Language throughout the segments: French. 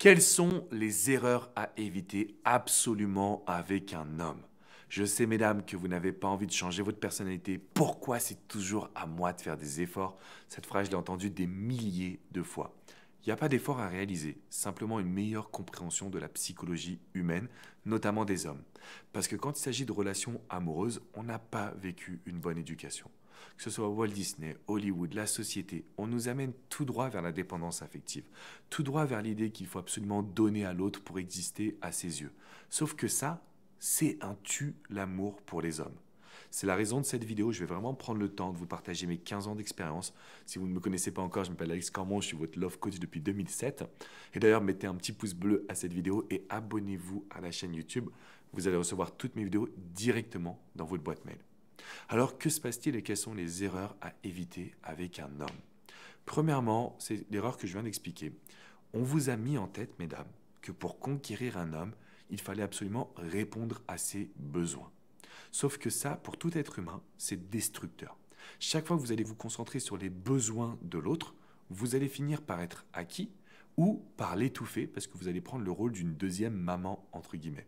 Quelles sont les erreurs à éviter absolument avec un homme? Je sais, mesdames, que vous n'avez pas envie de changer votre personnalité. Pourquoi c'est toujours à moi de faire des efforts? Cette phrase, je l'ai entendue des milliers de fois. Il n'y a pas d'effort à réaliser, simplement une meilleure compréhension de la psychologie humaine, notamment des hommes. Parce que quand il s'agit de relations amoureuses, on n'a pas vécu une bonne éducation. Que ce soit Walt Disney, Hollywood, la société, on nous amène tout droit vers la dépendance affective, tout droit vers l'idée qu'il faut absolument donner à l'autre pour exister à ses yeux. Sauf que ça, c'est un tue l'amour pour les hommes. C'est la raison de cette vidéo, je vais vraiment prendre le temps de vous partager mes 15 ans d'expérience. Si vous ne me connaissez pas encore, je m'appelle Alex Cormon, je suis votre love coach depuis 2007. Et d'ailleurs, mettez un petit pouce bleu à cette vidéo et abonnez-vous à la chaîne YouTube. Vous allez recevoir toutes mes vidéos directement dans votre boîte mail. Alors, que se passe-t-il et quelles sont les erreurs à éviter avec un homme? Premièrement, c'est l'erreur que je viens d'expliquer. On vous a mis en tête, mesdames, que pour conquérir un homme, il fallait absolument répondre à ses besoins. Sauf que ça, pour tout être humain, c'est destructeur. Chaque fois que vous allez vous concentrer sur les besoins de l'autre, vous allez finir par être acquis ou par l'étouffer parce que vous allez prendre le rôle d'une deuxième maman, entre guillemets.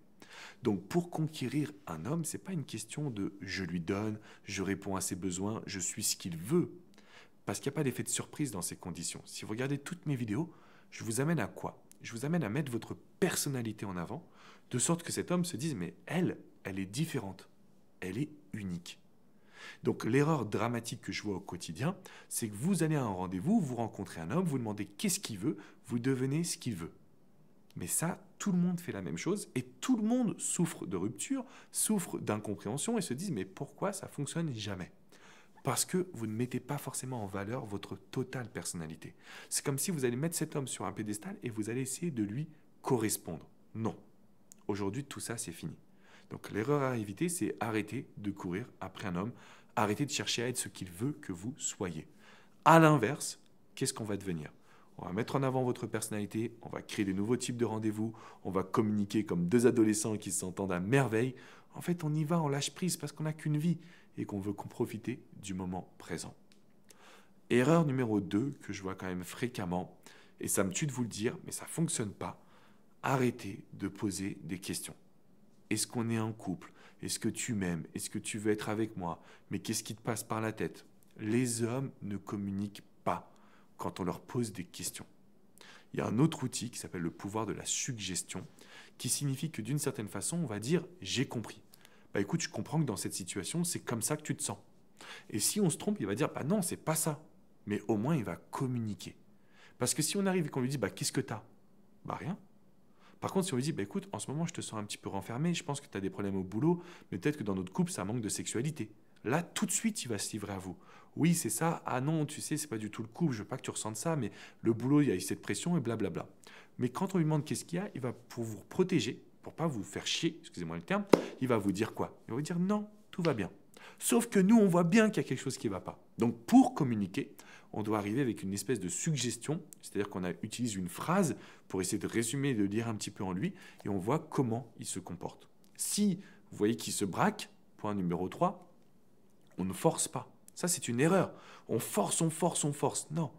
Donc pour conquérir un homme, ce n'est pas une question de je lui donne, je réponds à ses besoins, je suis ce qu'il veut. Parce qu'il n'y a pas d'effet de surprise dans ces conditions. Si vous regardez toutes mes vidéos, je vous amène à quoi? Je vous amène à mettre votre personnalité en avant, de sorte que cet homme se dise, mais elle est différente, elle est unique. Donc l'erreur dramatique que je vois au quotidien, c'est que vous allez à un rendez-vous, vous rencontrez un homme, vous demandez qu'est-ce qu'il veut, vous devenez ce qu'il veut. Mais ça, tout le monde fait la même chose et tout le monde souffre de rupture, souffre d'incompréhension et se dit, mais pourquoi ça fonctionne jamais? Parce que vous ne mettez pas forcément en valeur votre totale personnalité. C'est comme si vous allez mettre cet homme sur un pédestal et vous allez essayer de lui correspondre. Non. Aujourd'hui, tout ça, c'est fini. Donc l'erreur à éviter, c'est arrêter de courir après un homme, arrêter de chercher à être ce qu'il veut que vous soyez. À l'inverse, qu'est-ce qu'on va devenir? On va mettre en avant votre personnalité, on va créer des nouveaux types de rendez-vous, on va communiquer comme deux adolescents qui s'entendent à merveille. En fait, on y va, on lâche prise parce qu'on n'a qu'une vie et qu'on veut profiter du moment présent. Erreur numéro 2 que je vois quand même fréquemment, et ça me tue de vous le dire, mais ça ne fonctionne pas. Arrêtez de poser des questions. Est-ce qu'on est un couple? Est-ce que tu m'aimes? Est-ce que tu veux être avec moi? Mais qu'est-ce qui te passe par la tête? Les hommes ne communiquent pas quand on leur pose des questions. Il y a un autre outil qui s'appelle le pouvoir de la suggestion, qui signifie que d'une certaine façon, on va dire « j'ai compris ». Bah écoute, je comprends que dans cette situation, c'est comme ça que tu te sens. Et si on se trompe, il va dire « bah non, c'est pas ça ». Mais au moins, il va communiquer. Parce que si on arrive et qu'on lui dit « bah qu'est-ce que t'as ?» Bah rien. Par contre, si on lui dit bah, « écoute, en ce moment, je te sens un petit peu renfermé, je pense que tu as des problèmes au boulot, mais peut-être que dans notre couple, ça manque de sexualité. » Là, tout de suite, il va se livrer à vous. Oui, c'est ça. Ah non, tu sais, c'est pas du tout le couple, je veux pas que tu ressentes ça, mais le boulot, il y a eu cette pression et blablabla. Mais quand on lui demande qu'est-ce qu'il y a, il va, pour vous protéger, pour pas vous faire chier, excusez-moi le terme, il va vous dire quoi? Il va vous dire non, tout va bien. Sauf que nous, on voit bien qu'il y a quelque chose qui ne va pas. Donc, pour communiquer, on doit arriver avec une espèce de suggestion, c'est-à-dire qu'on utilise une phrase pour essayer de résumer et de lire un petit peu en lui, et on voit comment il se comporte. Si vous voyez qu'il se braque, point numéro 3, on ne force pas. Ça, c'est une erreur. On force, on force, on force. Non.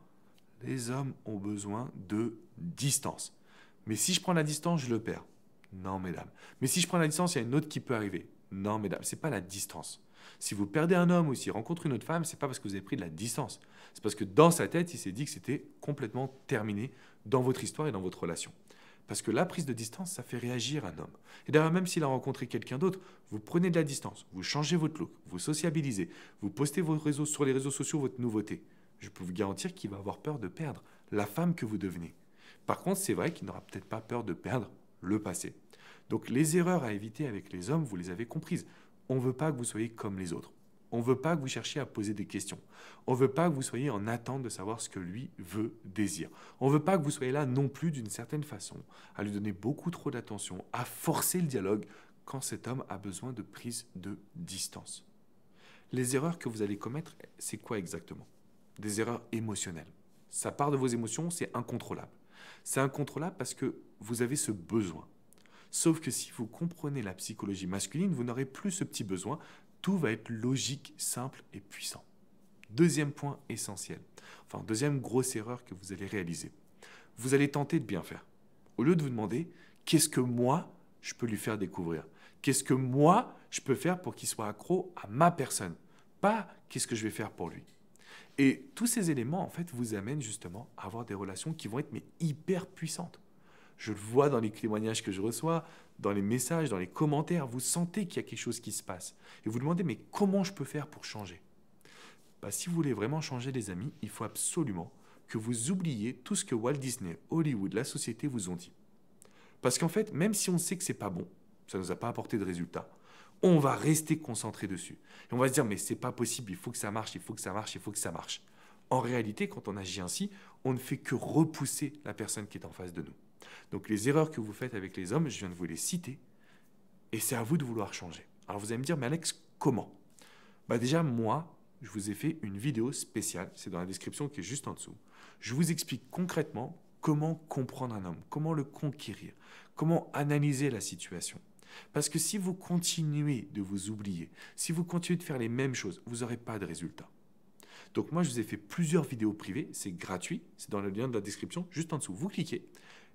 Les hommes ont besoin de distance. Mais si je prends la distance, je le perds. Non, mesdames. Mais si je prends la distance, il y a une autre qui peut arriver. Non, mesdames, ce n'est pas la distance. Si vous perdez un homme ou s'il rencontre une autre femme, ce n'est pas parce que vous avez pris de la distance. C'est parce que dans sa tête, il s'est dit que c'était complètement terminé dans votre histoire et dans votre relation. Parce que la prise de distance, ça fait réagir un homme. Et d'ailleurs, même s'il a rencontré quelqu'un d'autre, vous prenez de la distance, vous changez votre look, vous sociabilisez, vous postez sur les réseaux sociaux votre nouveauté. Je peux vous garantir qu'il va avoir peur de perdre la femme que vous devenez. Par contre, c'est vrai qu'il n'aura peut-être pas peur de perdre le passé. Donc les erreurs à éviter avec les hommes, vous les avez comprises. On ne veut pas que vous soyez comme les autres. On ne veut pas que vous cherchiez à poser des questions. On ne veut pas que vous soyez en attente de savoir ce que lui veut, désire. On ne veut pas que vous soyez là non plus d'une certaine façon, à lui donner beaucoup trop d'attention, à forcer le dialogue quand cet homme a besoin de prise de distance. Les erreurs que vous allez commettre, c'est quoi exactement? Des erreurs émotionnelles. Ça part de vos émotions, c'est incontrôlable. C'est incontrôlable parce que vous avez ce besoin. Sauf que si vous comprenez la psychologie masculine, vous n'aurez plus ce petit besoin. Tout va être logique, simple et puissant. Deuxième point essentiel, enfin deuxième grosse erreur que vous allez réaliser. Vous allez tenter de bien faire. Au lieu de vous demander qu'est-ce que moi, je peux lui faire découvrir. Qu'est-ce que moi, je peux faire pour qu'il soit accro à ma personne. Pas qu'est-ce que je vais faire pour lui. Et tous ces éléments, en fait, vous amènent justement à avoir des relations qui vont être mais hyper puissantes. Je le vois dans les témoignages que je reçois, dans les messages, dans les commentaires. Vous sentez qu'il y a quelque chose qui se passe. Et vous demandez, mais comment je peux faire pour changer? Si vous voulez vraiment changer, les amis, il faut absolument que vous oubliez tout ce que Walt Disney, Hollywood, la société vous ont dit. Parce qu'en fait, même si on sait que c'est pas bon, ça ne nous a pas apporté de résultat, on va rester concentré dessus. Et on va se dire, mais c'est pas possible, il faut que ça marche, il faut que ça marche, il faut que ça marche. En réalité, quand on agit ainsi, on ne fait que repousser la personne qui est en face de nous. Donc les erreurs que vous faites avec les hommes, je viens de vous les citer, et c'est à vous de vouloir changer. Alors vous allez me dire, mais Alex, comment? Déjà, moi, je vous ai fait une vidéo spéciale, c'est dans la description qui est juste en dessous. Je vous explique concrètement comment comprendre un homme, comment le conquérir, comment analyser la situation. Parce que si vous continuez de vous oublier, si vous continuez de faire les mêmes choses, vous n'aurez pas de résultat. Donc moi, je vous ai fait plusieurs vidéos privées, c'est gratuit, c'est dans le lien de la description, juste en dessous. Vous cliquez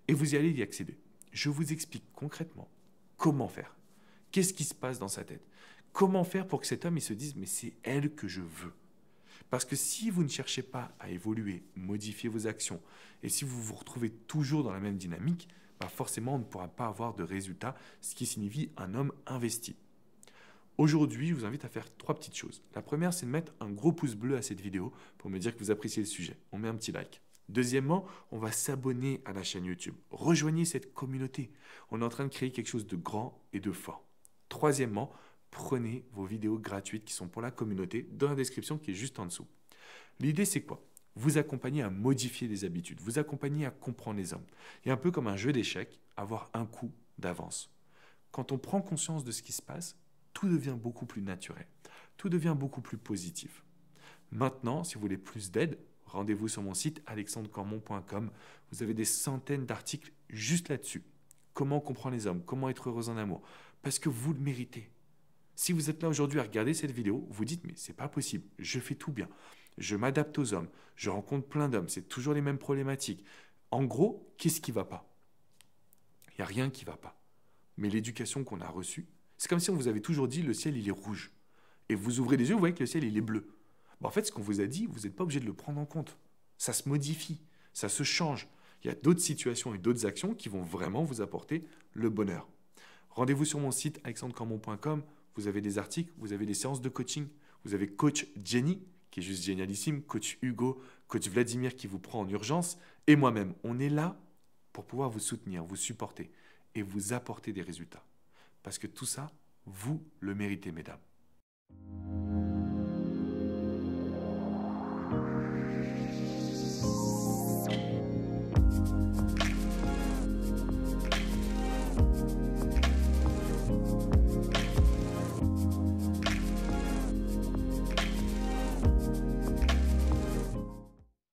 et vous y allez y accéder. Je vous explique concrètement comment faire. Qu'est-ce qui se passe dans sa tête? Comment faire pour que cet homme il se dise « mais c'est elle que je veux ». Parce que si vous ne cherchez pas à évoluer, modifier vos actions, et si vous vous retrouvez toujours dans la même dynamique, forcément on ne pourra pas avoir de résultat, ce qui signifie un homme investi. Aujourd'hui, je vous invite à faire 3 petites choses. La première, c'est de mettre un gros pouce bleu à cette vidéo pour me dire que vous appréciez le sujet. On met un petit like. Deuxièmement, on va s'abonner à la chaîne YouTube. Rejoignez cette communauté. On est en train de créer quelque chose de grand et de fort. Troisièmement, prenez vos vidéos gratuites qui sont pour la communauté dans la description qui est juste en dessous. L'idée, c'est quoi? Vous accompagner à modifier des habitudes, vous accompagner à comprendre les hommes. Et un peu comme un jeu d'échecs, avoir un coup d'avance. Quand on prend conscience de ce qui se passe, tout devient beaucoup plus naturel, tout devient beaucoup plus positif. Maintenant, si vous voulez plus d'aide, rendez-vous sur mon site alexandrecormon.com. Vous avez des centaines d'articles juste là-dessus. Comment comprendre les hommes, comment être heureux en amour, parce que vous le méritez. Si vous êtes là aujourd'hui à regarder cette vidéo, vous dites « mais c'est pas possible, je fais tout bien, je m'adapte aux hommes, je rencontre plein d'hommes, c'est toujours les mêmes problématiques. » En gros, qu'est-ce qui ne va pas? Il n'y a rien qui ne va pas. Mais l'éducation qu'on a reçue, c'est comme si on vous avait toujours dit « le ciel il est rouge ». Et vous ouvrez les yeux, vous voyez que le ciel il est bleu. En fait, ce qu'on vous a dit, vous n'êtes pas obligé de le prendre en compte. Ça se modifie, ça se change. Il y a d'autres situations et d'autres actions qui vont vraiment vous apporter le bonheur. Rendez-vous sur mon site alexandrecormon.com. Vous avez des articles, vous avez des séances de coaching, vous avez coach Jenny, qui est juste génialissime, coach Hugo, coach Vladimir qui vous prend en urgence, et moi-même. On est là pour pouvoir vous soutenir, vous supporter et vous apporter des résultats. Parce que tout ça, vous le méritez, mesdames.